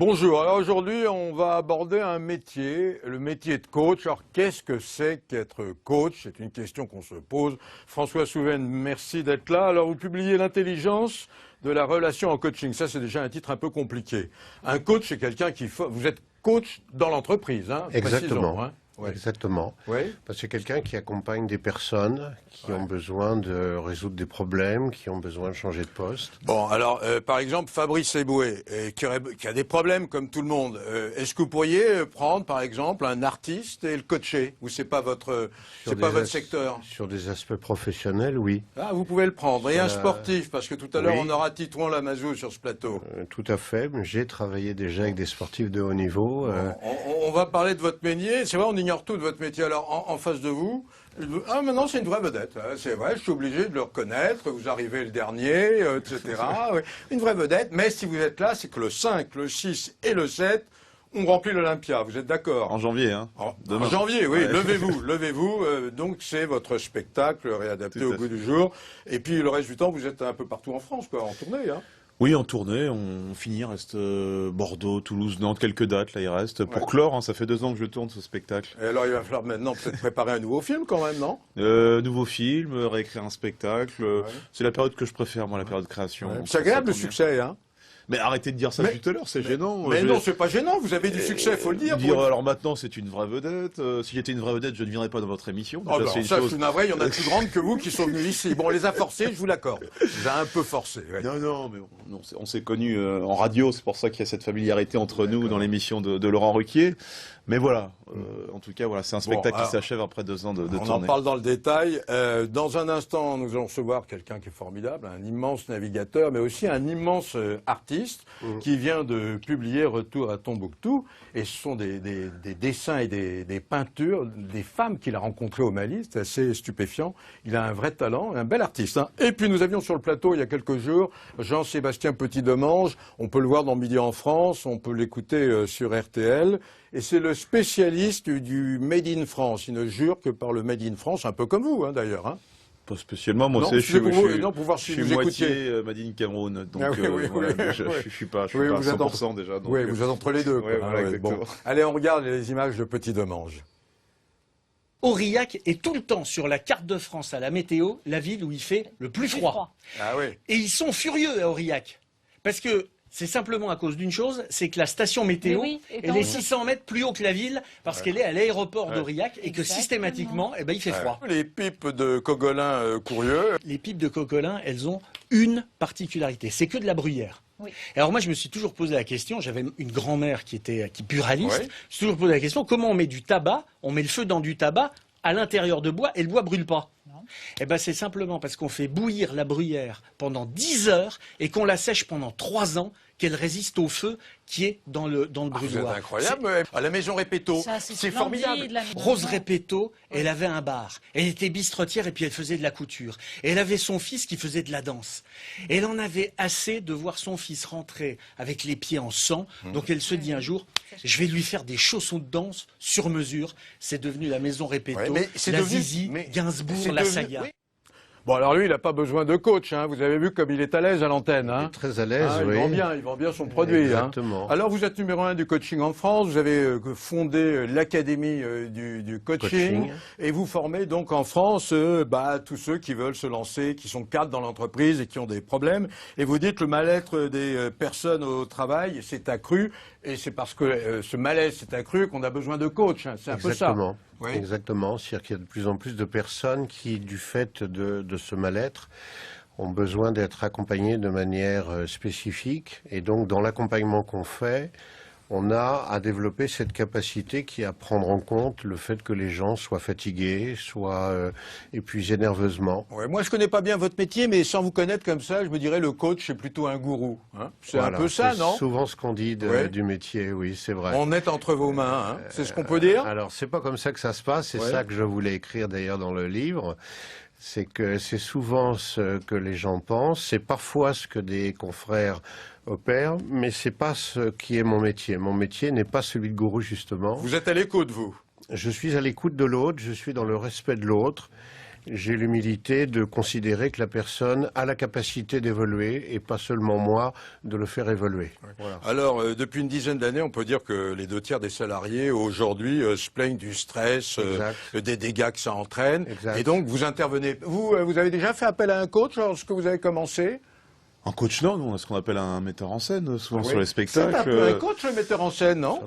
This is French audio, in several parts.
Bonjour, alors aujourd'hui on va aborder un métier, le métier de coach. Alors qu'est-ce que c'est qu'être coach? C'est une question qu'on se pose. François Souven, merci d'être là. Alors vous publiez l'intelligence de la relation en coaching. Ça c'est déjà un titre un peu compliqué. Un coach c'est quelqu'un vous êtes coach dans l'entreprise, hein? Exactement. Hein. Ouais. Exactement. Oui. Parce que c'est quelqu'un qui accompagne des personnes qui ont besoin de résoudre des problèmes, qui ont besoin de changer de poste. Bon, alors, par exemple, Fabrice Eboué, qui a des problèmes comme tout le monde, est-ce que vous pourriez prendre, par exemple, un artiste et le coacher? Ou c'est pas votre secteur? Sur des aspects professionnels, oui. Ah, vous pouvez le prendre. Et un sportif, parce que tout à l'heure, Oui. on aura Titouan Lamazou sur ce plateau. Tout à fait. J'ai travaillé déjà avec des sportifs de haut niveau. On va parler de votre métier. C'est vrai, on ignore tout de votre métier. Alors, en face de vous, maintenant, c'est une vraie vedette. C'est vrai, je suis obligé de le reconnaître. Vous arrivez le dernier, etc. Oui. Une vraie vedette. Mais si vous êtes là, c'est que le 5, le 6 et le 7, on remplit l'Olympia. Vous êtes d'accord? En janvier, hein. En janvier, oui. Ouais. Levez-vous. Donc, c'est votre spectacle réadapté au goût du jour. Et puis, le reste du temps, vous êtes un peu partout en France, quoi, en tournée, hein. Oui, en tournée, on finit, il reste Bordeaux, Toulouse, Nantes, quelques dates, là il reste. Pour clore, hein, ça fait 2 ans que je tourne ce spectacle. Et alors il va falloir maintenant peut-être préparer un nouveau film quand même, non? Nouveau film, réécrire un spectacle. C'est la période que je préfère, moi, la période de création. Ouais. Donc C'est agréable le tombe bien. succès, hein? Mais arrêtez de dire ça tout à l'heure, c'est gênant. Mais non, c'est pas gênant, vous avez du succès, faut le dire. Alors maintenant, c'est une vraie vedette. Si j'étais une vraie vedette, je ne viendrais pas dans votre émission. Oh, Déjà, ben, c'est une ça, chose. je suis navré, il y en a plus grandes que vous qui sont venus ici. Bon, on les a forcés, je vous l'accorde. Vous avez un peu forcé. Ouais. Non, mais on s'est connus en radio, c'est pour ça qu'il y a cette familiarité entre nous dans l'émission de Laurent Ruquier. Mais voilà, en tout cas, voilà, c'est un spectacle qui s'achève après 2 ans de on tournée. en parle dans le détail. Dans un instant, nous allons recevoir quelqu'un qui est formidable, un immense navigateur, mais aussi un immense artiste qui vient de publier Retour à Tombouctou. Et ce sont des dessins et des peintures des femmes qu'il a rencontrées au Mali. C'est assez stupéfiant. Il a un vrai talent, un bel artiste, hein. Et puis nous avions sur le plateau il y a quelques jours Jean-Sébastien Petit-Demange. On peut le voir dans Midi en France, on peut l'écouter sur RTL. Et c'est le spécialiste du Made in France. Il ne jure que par le Made in France, un peu comme vous, hein, d'ailleurs. Hein. Pas spécialement, moi, Non, pour voir si je suis vous écoutiez. moitié Madine Cameroun, donc je suis pas à vous êtes 100% déjà. Donc, oui, vous êtes entre les deux. Ouais, quoi. voilà, exactement. Bon. Allez, on regarde les images de Petit-Demange. Aurillac est tout le temps sur la carte de France à la météo, la ville où il fait le plus froid. Ah oui. Et ils sont furieux à Aurillac. Parce que c'est simplement à cause d'une chose, c'est que la station météo, elle est 600 mètres plus haut que la ville, parce qu'elle est à l'aéroport d'Aurillac, et que systématiquement, il fait froid. Les pipes de Cogolin Courieux. Les pipes de Cocolin, elles ont une particularité, c'est que de la bruyère. Oui. Alors moi, je me suis toujours posé la question, j'avais une grand-mère qui buraliste, je me suis toujours posé la question, comment on met du tabac, on met le feu dans du tabac à l'intérieur de bois, et le bois brûle pas? Eh ben, c'est simplement parce qu'on fait bouillir la bruyère pendant 10 heures et qu'on la sèche pendant 3 ans qu'elle résiste au feu qui est dans le brûloir. C'est incroyable. À la maison Répéto, c'est formidable. Rose Répéto, elle avait un bar. Elle était bistrotière et puis elle faisait de la couture. Et elle avait son fils qui faisait de la danse. Et elle en avait assez de voir son fils rentrer avec les pieds en sang. Donc elle se dit un jour, je vais lui faire des chaussons de danse sur mesure. C'est devenu la maison Répéto, Zizi, Gainsbourg, la saga. Bon, alors lui, il n'a pas besoin de coach, hein. Vous avez vu comme il est à l'aise à l'antenne, hein. Il est très à l'aise, oui. Il vend bien son produit, Exactement. hein. Alors, vous êtes numéro 1 du coaching en France. Vous avez fondé l'académie du coaching. Et vous formez donc en France, tous ceux qui veulent se lancer, qui sont cadres dans l'entreprise et qui ont des problèmes. Et vous dites que le mal-être des personnes au travail s'est accru. Et c'est parce que ce malaise s'est accru qu'on a besoin de coach, hein. C'est un peu ça. Oui. Exactement. C'est-à-dire qu'il y a de plus en plus de personnes qui, du fait de ce mal-être, ont besoin d'être accompagnées de manière spécifique. Et donc, dans l'accompagnement qu'on fait, on a à développer cette capacité qui est à prendre en compte le fait que les gens soient fatigués, soient épuisés nerveusement. Ouais, moi, je connais pas bien votre métier, mais sans vous connaître comme ça, je me dirais le coach, c'est plutôt un gourou, hein. C'est un peu ça, non? C'est souvent ce qu'on dit du métier, oui, c'est vrai. On est entre vos mains, hein. C'est ce qu'on peut dire? Alors, c'est pas comme ça que ça se passe, c'est ça que je voulais écrire d'ailleurs dans le livre. C'est que c'est souvent ce que les gens pensent, c'est parfois ce que des confrères opèrent, mais c'est pas ce qui est mon métier. Mon métier n'est pas celui de gourou, justement. Vous êtes à l'écoute, vous? Je suis à l'écoute de l'autre, je suis dans le respect de l'autre. j'ai l'humilité de considérer que la personne a la capacité d'évoluer et pas seulement moi de le faire évoluer. Voilà. Alors, depuis une dizaine d'années, on peut dire que les 2 tiers des salariés aujourd'hui se plaignent du stress, des dégâts que ça entraîne. Exact. Et donc, vous intervenez. Vous avez déjà fait appel à un coach lorsque vous avez commencé? En coach, non, nous, on a ce qu'on appelle un metteur en scène, souvent Oui. sur les C'est spectacles. un peu un coach, le metteur en scène, non?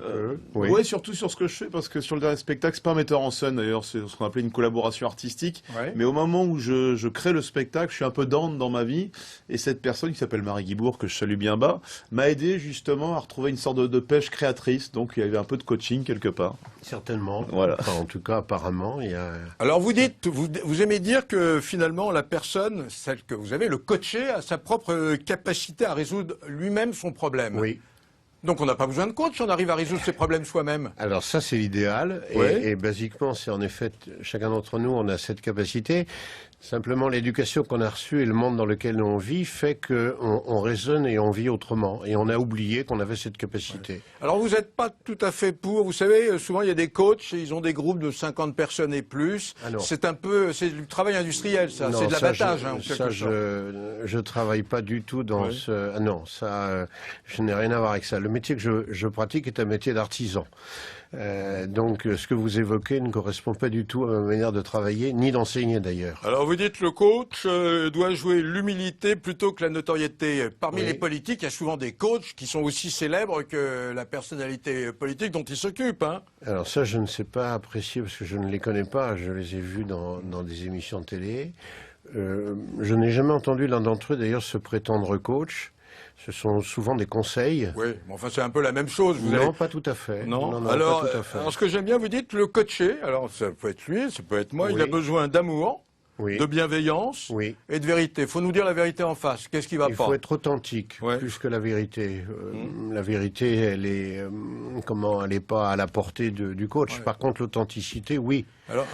Oui. Ouais, surtout sur ce que je fais, parce que sur le dernier spectacle, c'est pas un metteur en scène, d'ailleurs, c'est ce qu'on appelait une collaboration artistique. Ouais. Mais au moment où je crée le spectacle, je suis un peu down dans ma vie, et cette personne qui s'appelle Marie Guibourg, que je salue bien bas, m'a aidé justement à retrouver une sorte de pêche créatrice, donc il y avait un peu de coaching quelque part. Certainement. Voilà. Enfin, en tout cas, apparemment, il y a... Alors vous dites, vous aimez dire que finalement la personne, celle que vous avez, le coaché, a sa propre capacité à résoudre lui-même son problème. Oui. Donc on n'a pas besoin de coach, on arrive à résoudre ses problèmes soi-même. Alors ça, c'est l'idéal. Et basiquement, c'est en effet, chacun d'entre nous, on a cette capacité. Simplement, l'éducation qu'on a reçue et le monde dans lequel on vit fait qu'on raisonne et on vit autrement. Et on a oublié qu'on avait cette capacité. Alors vous n'êtes pas tout à fait pour, vous savez, souvent il y a des coachs, et ils ont des groupes de 50 personnes et plus. Ah non. C'est un peu, c'est du travail industriel, ça, Non, c'est de ça, l'abattage, en quelque ça, sorte. je travaille pas du tout dans ce... Ah non, ça, je n'ai rien à voir avec ça. Le métier que je pratique est un métier d'artisan. Donc, ce que vous évoquez ne correspond pas du tout à ma manière de travailler, ni d'enseigner d'ailleurs. Alors vous dites le coach doit jouer l'humilité plutôt que la notoriété. Parmi Oui. les politiques, il y a souvent des coachs qui sont aussi célèbres que la personnalité politique dont ils s'occupent. Hein. Alors ça, je ne sais pas apprécier parce que je ne les connais pas. Je les ai vus dans des émissions de télé. Je n'ai jamais entendu l'un d'entre eux d'ailleurs se prétendre coach. Ce sont souvent des conseils. Oui, mais enfin c'est un peu la même chose. Vous Non, avez... pas tout à fait. Non, pas alors, tout à fait. alors ce que j'aime bien, vous dites le coacher. Alors ça peut être lui, ça peut être moi. Oui. Il a besoin d'amour, Oui. de bienveillance Oui. et de vérité. Il faut nous dire la vérité en face. Qu'est-ce qui va Il pas? faut être authentique, Ouais. plus que la vérité. La vérité, elle est, elle est pas à la portée du coach. Ouais. Par contre, l'authenticité, oui. Alors,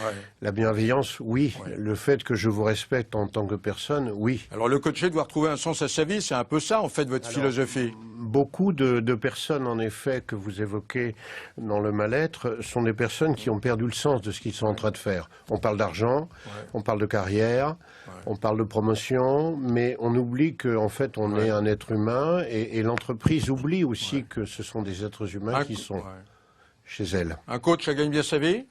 La bienveillance, oui. Ouais. Le fait que je vous respecte en tant que personne, oui. alors le coacher doit retrouver un sens à sa vie. C'est un peu ça, en fait, votre philosophie. Beaucoup de personnes, en effet, que vous évoquez dans le mal-être, sont des personnes qui ont perdu le sens de ce qu'ils sont en train de faire. On parle d'argent, on parle de carrière, on parle de promotion, mais on oublie qu'en fait, on est un être humain et l'entreprise oublie aussi que ce sont des êtres humains qui sont chez elle. Un coach, ça gagne bien sa vie?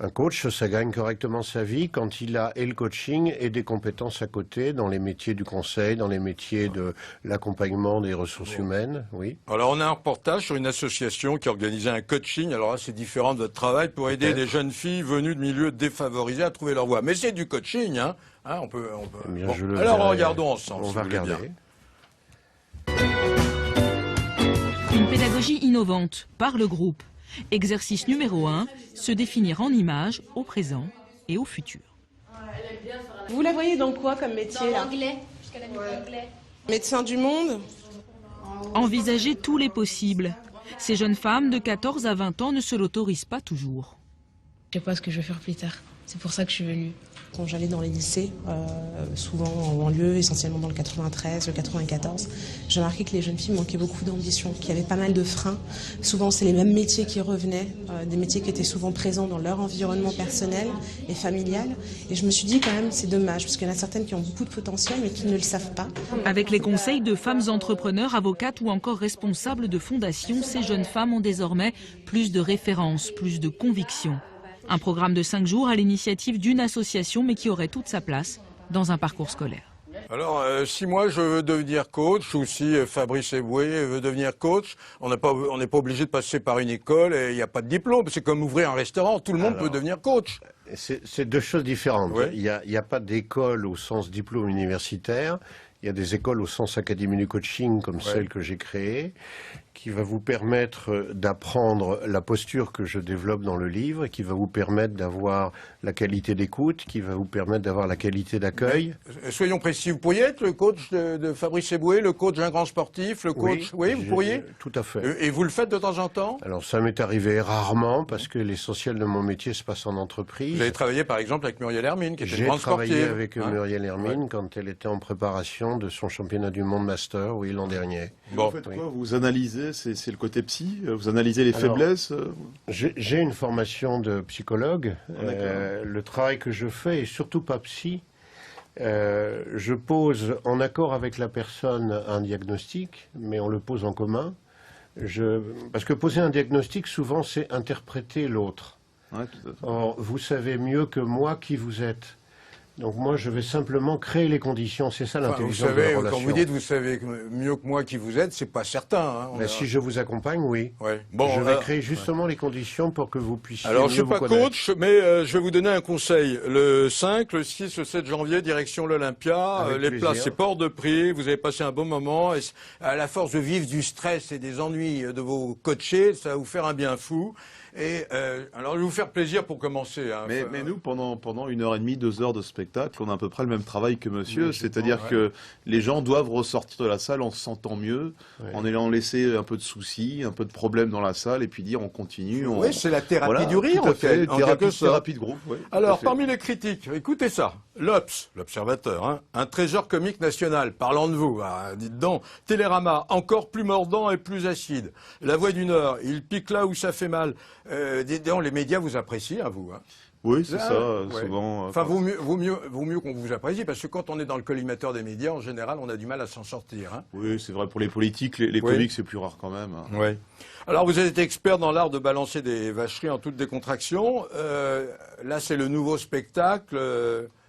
Un coach, ça gagne correctement sa vie quand il a et le coaching et des compétences à côté dans les métiers du conseil, dans les métiers de l'accompagnement des ressources humaines, oui. Alors, on a un reportage sur une association qui organisait un coaching. Alors là, c'est différent de votre travail pour aider des jeunes filles venues de milieux défavorisés à trouver leur voie. Mais c'est du coaching, hein. On peut... Eh bien, Bon. je le Alors, verrai. regardons ensemble. On si va vous voulez regarder. bien. Une pédagogie innovante par le groupe. Exercice numéro 1, se définir en images au présent et au futur. Vous la voyez dans quoi comme métier là? Anglais, puisqu'elle a mis anglais. Médecin du monde? Envisager tous les possibles. Ces jeunes femmes de 14 à 20 ans ne se l'autorisent pas toujours. Je sais pas ce que je vais faire plus tard. C'est pour ça que je suis venue. Quand j'allais dans les lycées, souvent en banlieue, essentiellement dans le 93, le 94, j'ai remarqué que les jeunes filles manquaient beaucoup d'ambition, qu'il y avait pas mal de freins. Souvent, c'est les mêmes métiers qui revenaient, des métiers qui étaient souvent présents dans leur environnement personnel et familial. Et je me suis dit quand même, c'est dommage, parce qu'il y en a certaines qui ont beaucoup de potentiel, mais qui ne le savent pas. Avec les conseils de femmes entrepreneurs, avocates ou encore responsables de fondations, ces jeunes femmes ont désormais plus de références, plus de convictions. Un programme de 5 jours à l'initiative d'une association, mais qui aurait toute sa place dans un parcours scolaire. Alors, si moi je veux devenir coach, ou si Fabrice Eboué veut devenir coach, on n'est pas obligé de passer par une école et il n'y a pas de diplôme. C'est comme ouvrir un restaurant, tout le monde peut devenir coach. C'est deux choses différentes. Ouais. Il y a pas d'école au sens diplôme universitaire. Il y a des écoles au sens académie du coaching, comme celle que j'ai créée, qui va vous permettre d'apprendre la posture que je développe dans le livre, qui va vous permettre d'avoir la qualité d'écoute, qui va vous permettre d'avoir la qualité d'accueil. Soyons précis, vous pourriez être le coach de Fabrice Eboué, le coach d'un grand sportif, le coach... Oui, vous pourriez? Tout à fait. Et vous le faites de temps en temps? Alors ça m'est arrivé rarement, parce que l'essentiel de mon métier se passe en entreprise. Vous avez travaillé par exemple avec Muriel Hermine, qui était une J'ai grande travaillé sportive. avec Muriel Hermine quand elle était en préparation gagnant de son championnat du monde master, oui, l'an dernier. Bon. Vous faites quoi? Vous analysez, c'est le côté psy? Vous analysez les faiblesses? J'ai une formation de psychologue. Le travail que je fais est surtout pas psy. Je pose en accord avec la personne un diagnostic, mais on le pose en commun. Parce que poser un diagnostic, souvent, c'est interpréter l'autre. Ouais, tout à fait. Or, vous savez mieux que moi qui vous êtes. Donc moi, je vais simplement créer les conditions. C'est ça l'intelligence de la relation. Quand vous dites vous savez mieux que moi qui vous êtes, c'est pas certain. Hein, Mais si je vous accompagne, oui. Ouais. Bon, je vais créer justement les conditions pour que vous puissiez alors, mieux je suis vous pas connaître. coach, mais je vais vous donner un conseil. Le 5, le 6, le 7 janvier, direction l'Olympia. Avec Les plaisir. places, c'est pas hors de prix. Vous avez passé un bon moment. Et à la force de vivre du stress et des ennuis de vos coachés, ça va vous faire un bien fou. Et alors, je vais vous faire plaisir pour commencer. Hein. Mais nous, pendant 1h30, 2 heures de spectacle, on a à peu près le même travail que monsieur. Oui, C'est-à-dire que les gens doivent ressortir de la salle en se sentant mieux, en ayant laissé un peu de soucis, un peu de problèmes dans la salle, et puis dire on continue. Oui, c'est la thérapie Voilà, du rire, tout à fait, en quelque sorte. thérapie de groupe. Oui, tout à Alors, fait. parmi les critiques, écoutez ça. L'Observateur, hein, un trésor comique national, parlant de vous, hein, dites donc. Télérama, encore plus mordant et plus acide. La Voix du Nord, il pique là où ça fait mal. Dites donc, les médias vous apprécient, à vous. Hein. Oui, c'est ça, ouais. souvent. Enfin, vaut mieux qu'on vous apprécie, parce que quand on est dans le collimateur des médias, en général, on a du mal à s'en sortir. Hein. Oui, c'est vrai pour les politiques, les Oui. comiques, c'est plus rare quand même. Hein. Oui. Alors, vous êtes expert dans l'art de balancer des vacheries en toute décontraction. Là, c'est le nouveau spectacle.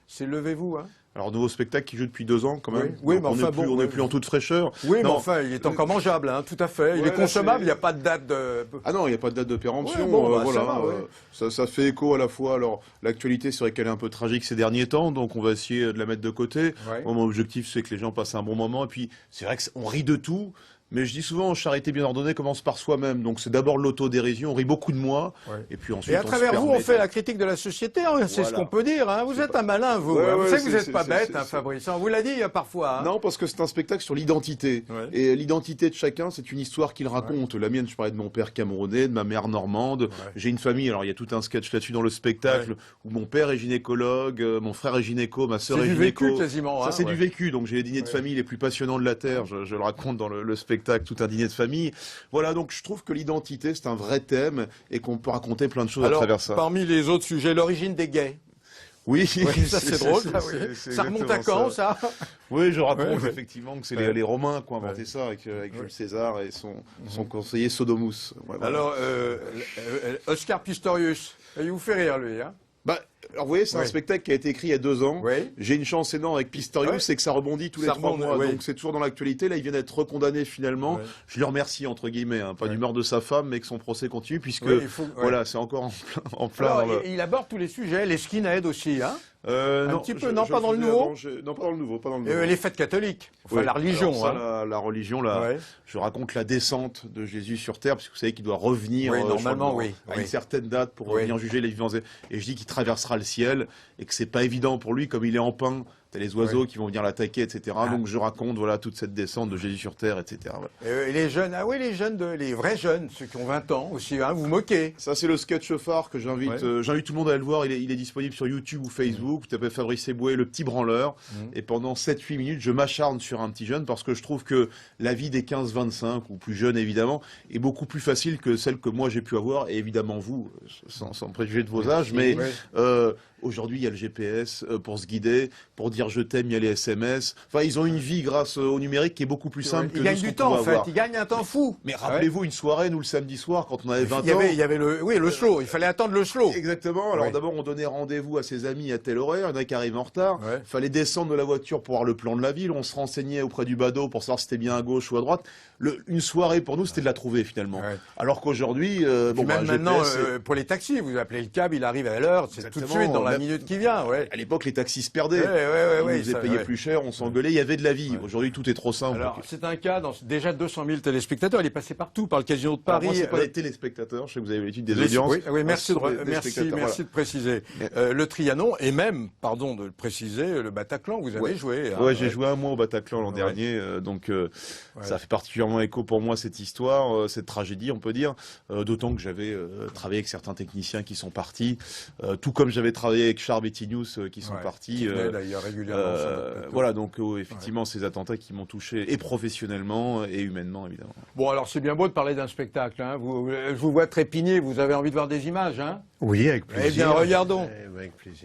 C'est Levez-vous, hein. Alors, nouveau spectacle qui joue depuis 2 ans quand même. Oui, Donc, mais enfin, on n'est plus en toute fraîcheur. Oui, mais Non. enfin, il est encore mangeable, hein, tout à fait. Il Ouais, est là, consommable, c'est- il n'y a pas de date de... Ah non, il n'y a pas de date de péremption. Ouais, bon, bah, ça voilà, va, ouais. ça fait écho à la fois. Alors, l'actualité, c'est vrai qu'elle est un peu tragique ces derniers temps, donc on va essayer de la mettre de côté. Ouais. Moi, mon objectif, c'est que les gens passent un bon moment. Et puis, c'est vrai qu'on rit de tout. Mais je dis souvent, charité bien ordonnée commence par soi-même. Donc c'est d'abord l'autodérision, on rit beaucoup de moi, Ouais. et puis ensuite Et à on se travers vous, permet on fait la critique de la société, hein, c'est ce Voilà. qu'on peut dire. Hein. Vous êtes un malin, vous. Ouais, Hein. Vous ouais, savez que vous c'est- n'êtes pas c'est- bête, c'est- hein, Fabrice. On vous l'a dit parfois. Hein. Non, parce que c'est un spectacle sur l'identité. Ouais. Et l'identité de chacun, c'est une histoire qu'il raconte. La mienne, je parlais de mon père camerounais, de ma mère normande. J'ai une famille, alors il y a tout un sketch là-dessus dans le spectacle, où mon père est gynécologue, mon frère est gynéco, ma sœur C'est est du gynéco. vécu quasiment. Ça, hein, c'est ouais. du vécu. Donc, j'ai les dîners de famille les plus passionnants de la Terre. Je le raconte dans le spectacle, tout un dîner de famille. Voilà, donc je trouve que l'identité, c'est un vrai thème et qu'on peut raconter plein de choses Alors, à travers ça. parmi les autres sujets, l'origine des gays. Oui, Oui, ça c'est drôle. Ça, oui. c'est Ça remonte à exactement quand, ça Oui, je raconte Ouais, ouais. effectivement que c'est Ouais. les Romains qui ont inventé ça avec Jules César et son conseiller Sodomus. Ouais, voilà. Alors, Oscar Pistorius, il vous fait rire, lui. Hein. Bah, alors vous voyez, c'est un Ouais. spectacle qui a été écrit il y a 2 ans. Oui. J'ai une chance énorme avec Pistorius, Ouais. c'est que ça rebondit tous les Ça 3 rebondit, mois. ouais. Donc c'est toujours dans l'actualité. Là, il vient d'être recondamné finalement. Ouais. Je le remercie, entre guillemets, hein, pas Ouais. du meurtre de sa femme, mais que son procès continue, puisque Oui, il faut- ouais. voilà, c'est encore en plein Alors, dans le... il aborde tous les sujets, les skinheads aussi, hein. Un petit peu, non, pas dans le nouveau Non, pas dans le nouveau, pas dans le nouveau. Les fêtes catholiques, enfin Oui. la religion. Alors ça, hein. la religion, là, Ouais. je raconte la descente de Jésus sur terre, parce que vous savez qu'il doit revenir Oui, je normalement, crois, oui, à oui. une certaine date pour Oui. revenir juger les vivants. Et je dis qu'il traversera le ciel et que c'est pas évident pour lui, comme il est en pain. T'as les oiseaux Oui. qui vont venir l'attaquer, etc. Ah. Donc je raconte voilà toute cette descente de Jésus sur terre, etc. Voilà. Et les jeunes, ah oui, les vrais jeunes, ceux qui ont 20 ans aussi, hein, vous moquez. Ça, c'est le sketch phare que j'invite Ouais. j'invite tout le monde à aller le voir. Il est disponible sur YouTube ou Facebook. Vous tapez Fabrice Eboué, le petit branleur. Et pendant 7-8 minutes, je m'acharne sur un petit jeune parce que je trouve que la vie des 15-25 ou plus jeunes, évidemment, est beaucoup plus facile que celle que moi j'ai pu avoir. Et évidemment, vous, sans préjuger de vos âges, mais Ouais. aujourd'hui, il y a le GPS pour se guider, pour dire je t'aime, il y a les SMS. Enfin, ils ont une vie grâce au numérique qui est beaucoup plus simple que Ils nous, gagnent ce du qu'on temps, en pouvait fait. avoir. Ils gagnent un temps fou. Mais rappelez-vous une soirée, nous, le samedi soir, quand on avait 20 ans. Il y avait le slow. Il fallait attendre le slow. Exactement. Alors Ouais. d'abord, on donnait rendez-vous à ses amis à tel horaire. Il y en a qui arrivent en retard. Ouais. Fallait descendre de la voiture pour voir le plan de la ville. On se renseignait auprès du badaud pour savoir si c'était bien à gauche ou à droite. Une soirée pour nous, c'était de la trouver finalement. Ouais. Alors qu'aujourd'hui, Puis même maintenant, GPS, pour les taxis, vous appelez le cab, il arrive à l'heure, c'est tout de Exactement. suite dans la Même- minute qui vient. Ouais. à l'époque, les taxis se perdaient. Ouais, Ils nous faisaient ça, payer ouais. plus cher, on s'engueulait. Il y avait de la vie. Aujourd'hui, tout est trop simple. Alors, c'est un cas, déjà 200 000 téléspectateurs, il est passé partout, par le Casino de Alors, Paris. moi, c'est pas les téléspectateurs. Je sais que vous avez l'habitude des Les- audiences. Oui, oui, merci, Moi, ce sont des spectateurs, merci voilà. de préciser. Le Trianon, et même, pardon de le préciser, le Bataclan, vous avez Ouais. joué. hein, Ouais, j'ai joué un mois au Bataclan l'an Ouais. dernier, donc ça fait particulièrement écho pour moi cette histoire, cette tragédie, on peut dire. D'autant que j'avais travaillé avec certains techniciens qui sont partis, tout comme j'avais travaillé avec Char Bettinius qui sont Ouais, partis. qui venait d'ailleurs régulièrement. régulièrement sur notre plateau. Voilà, donc effectivement, ces attentats qui m'ont touché et professionnellement et humainement, évidemment. Bon, alors c'est bien beau de parler d'un spectacle. Hein. Je vous vois trépigner, vous avez envie de voir des images. Hein. Oui, avec plaisir. Eh bien, regardons. Avec plaisir.